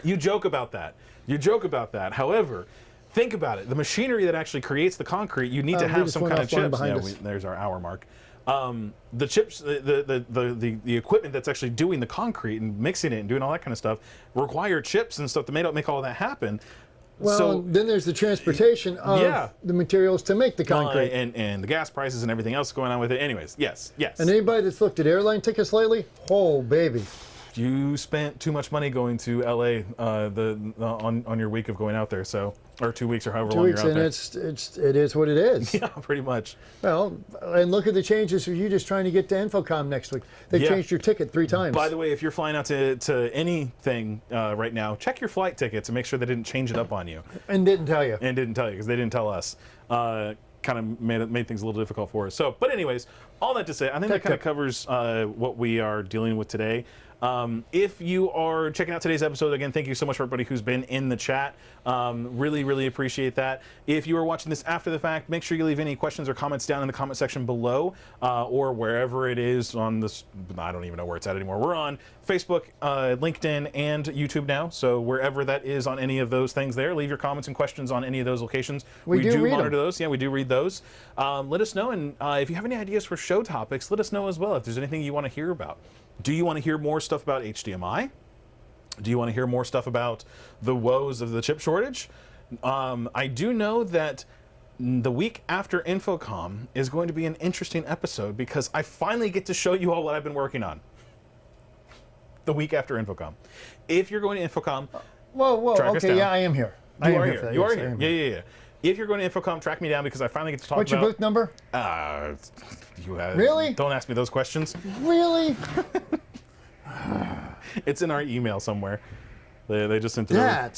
You joke about that. However, think about it. The machinery that actually creates the concrete, you need to have some kind of chips. Yeah, there's our hour mark. The chips, the equipment that's actually doing the concrete and mixing it and doing all that kind of stuff require chips and stuff that may not make all that happen. Well, so, then there's the transportation of the materials to make the concrete. And the gas prices and everything else going on with it. Anyways, yes. And anybody that's looked at airline tickets lately, oh, baby. You spent too much money going to LA on your week of going out there, or 2 weeks or however long you're out there. 2 weeks, and it is what it is. Yeah, pretty much. Well, and look at the changes for you just trying to get to Infocom next week. They changed your ticket 3 times. By the way, if you're flying out to anything right now, check your flight tickets and make sure they didn't change it up on you. And didn't tell you. Because they didn't tell us. Kind of made things a little difficult for us. So, but anyways, all that to say, I think that kind of covers what we are dealing with today. If you are checking out today's episode, again, thank you so much for everybody who's been in the chat. Really, really appreciate that. If you are watching this after the fact, make sure you leave any questions or comments down in the comment section below, or wherever it is on this. I don't even know where it's at anymore. We're on Facebook, LinkedIn, and YouTube now. So wherever that is on any of those things there, leave your comments and questions on any of those locations. We do monitor those. Yeah, we do read those. Let us know, and if you have any ideas for show topics, let us know as well if there's anything you want to hear about. Do you want to hear more stuff about HDMI? Do you want to hear more stuff about the woes of the chip shortage? I do know that the week after Infocom is going to be an interesting episode because I finally get to show you all what I've been working on. The week after Infocom. If you're going to Infocom, track us down. Yeah, I am here. You are here. Yeah. If you're going to Infocom, track me down because I finally get to talk about... What's your booth number? Really? Don't ask me those questions. Really? It's in our email somewhere. They just sent it over.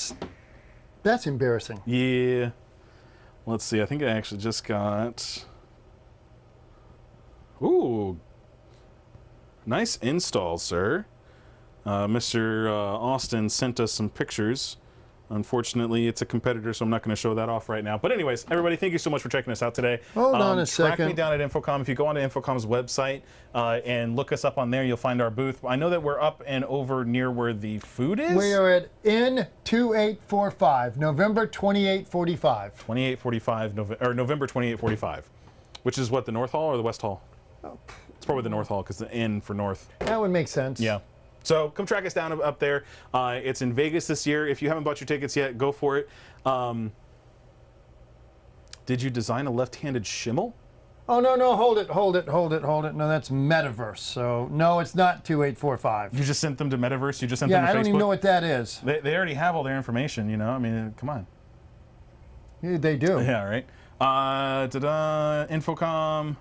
That's embarrassing. Yeah. Let's see. I think I actually just got... Ooh. Nice install, sir. Mr. Austin sent us some pictures. Unfortunately, it's a competitor, so I'm not going to show that off right now. But anyways, everybody, thank you so much for checking us out today. Hold on a second. Track me down at Infocom. If you go onto Infocom's website and look us up on there, you'll find our booth. I know that we're up and over near where the food is. We are at N2845, November 2845. 2845, November 2845. Which is what, the North Hall or the West Hall? Oh. It's probably the North Hall because the N for North. That would make sense. Yeah. So come track us down up there. It's in Vegas this year. If you haven't bought your tickets yet, go for it. Did you design a left-handed shimmel? Oh, no, hold it. No, that's Metaverse. So, no, it's not 2845. You just sent them to Metaverse? You just sent them to Facebook? Yeah, I don't even know what that is. They already have all their information, you know? I mean, come on. Yeah, they do. Yeah, right. Infocom.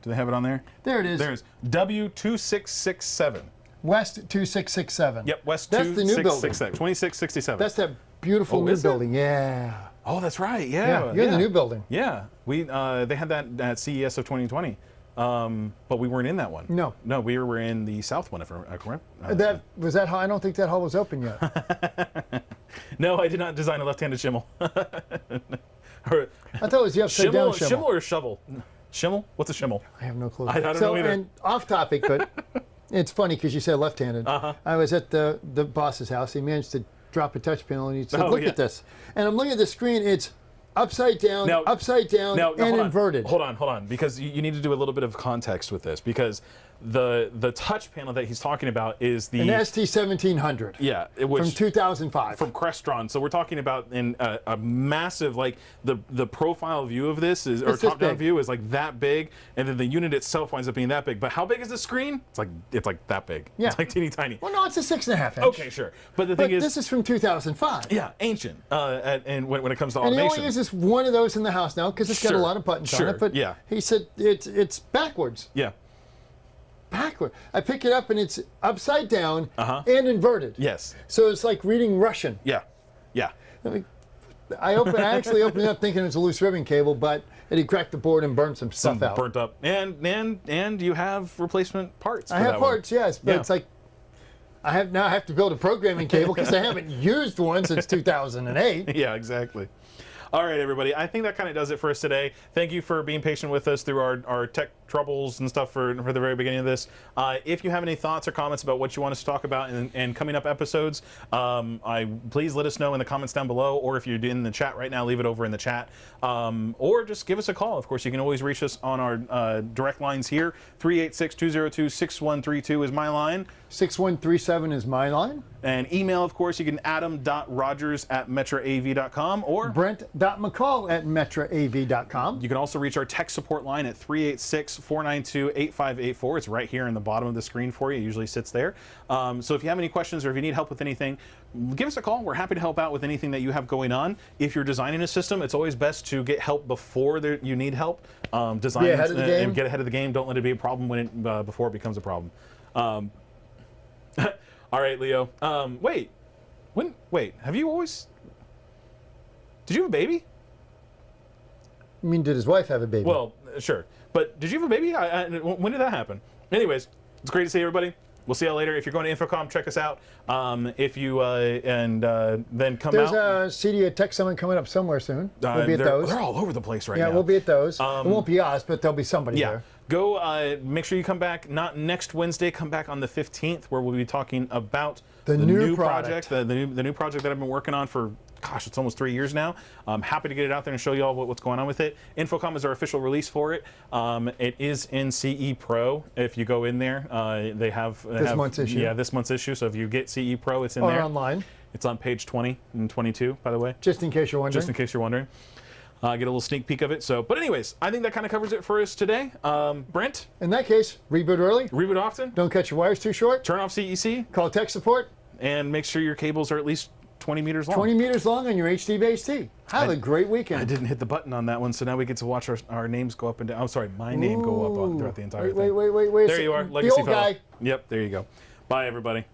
Do they have it on there? There it is. There's W2667. West 2667. Yep, West That's the new building. 2667. That's that beautiful new building. Yeah. Oh, that's right. Yeah. You're in the new building. Yeah. They had that at CES of 2020. But we weren't in that one. No. No, we were in the south one, if I remember. Was that hall? I don't think that hall was open yet. No, I did not design a left-handed shimmel. I thought it was the upside down shimmel. Shimmel or shovel? Shimmel? What's a shimmel? I have no clue. I don't know either. And off topic, but it's funny because you said left-handed. I was at the boss's house. He managed to drop a touch panel and he said, look at this. And I'm looking at the screen. It's upside down, Now, and inverted. Hold on, because you need to do a little bit of context with this, because the touch panel that he's talking about is the an ST1700. Yeah, from 2005. From Crestron. So we're talking about in a massive, like the profile view of this is, or top-down view is like that big, and then the unit itself winds up being that big. But how big is the screen? It's like that big. Yeah. It's like teeny tiny. Well, no, it's a 6.5 inch. Okay, sure. But the thing is, this is from 2005. yeah, ancient. And when it comes to And he automation, only uses one of those in the house now because it's got a lot of buttons on it. But yeah. he said it's backwards. Yeah. Backward. I pick it up and it's upside down and inverted. Yes. So it's like reading Russian. Yeah. Yeah. I actually opened it up thinking it was a loose ribbon cable, but it had cracked the board and burned some stuff out. Burnt up. And you have replacement parts. I have parts, yes, but it's like I have to build a programming cable because I haven't used one since 2008. Yeah, exactly. All right, everybody. I think that kind of does it for us today. Thank you for being patient with us through our tech troubles and stuff for the very beginning of this. If you have any thoughts or comments about what you want us to talk about in coming up episodes, please let us know in the comments down below, or if you're in the chat right now, leave it over in the chat. Or just give us a call. Of course, you can always reach us on our direct lines here. 386-202-6132 is my line. 6137 is my line. And email, of course, you can adam.rogers@metroav.com or brent.mccall@metroav.com. You can also reach our tech support line at 386-492-8584. It's right here in the bottom of the screen for you. It usually sits there. So if you have any questions or if you need help with anything, give us a call. We're happy to help out with anything that you have going on. If you're designing a system, it's always best to get help before you need help. Design Get ahead of the game. Get ahead of the game. Don't let it be a problem before it becomes a problem. All right, Leo. Wait. Have you always... Did you have a baby? I mean, did his wife have a baby? Well, sure. But did you have a baby? When did that happen? Anyways, it's great to see everybody. We'll see y'all later. If you're going to Infocom, check us out. If you then come There's out. a CDA Tech Summit coming up somewhere soon. We'll be at those. They're all over the place right now. Yeah, we'll be at those. It won't be us, but there'll be somebody there. Go make sure you come back, not next Wednesday, come back on the 15th, where we'll be talking about the new project, the new project that I've been working on for, gosh, it's almost 3 years now. I'm happy to get it out there and show you all what's going on with it. Infocom is our official release for it. It is in CE Pro. If you go in there, they have this month's issue. Yeah, this month's issue. So if you get CE Pro, it's in there. Or online. It's on page 20 and 22, by the way. Just in case you're wondering. Just in case you're wondering. Get a little sneak peek of it. So, but anyways, I think that kind of covers it for us today. Brent? In that case, reboot early. Reboot often. Don't cut your wires too short. Turn off CEC. Call tech support. And make sure your cables are at least 20 meters long. 20 meters long on your HD base T. Have a great weekend. I didn't hit the button on that one, so now we get to watch our names go up and down. I'm sorry, my name go up throughout the entire thing. Wait. There you are, Legacy the old fellow. guy. Yep, there you go. Bye, everybody.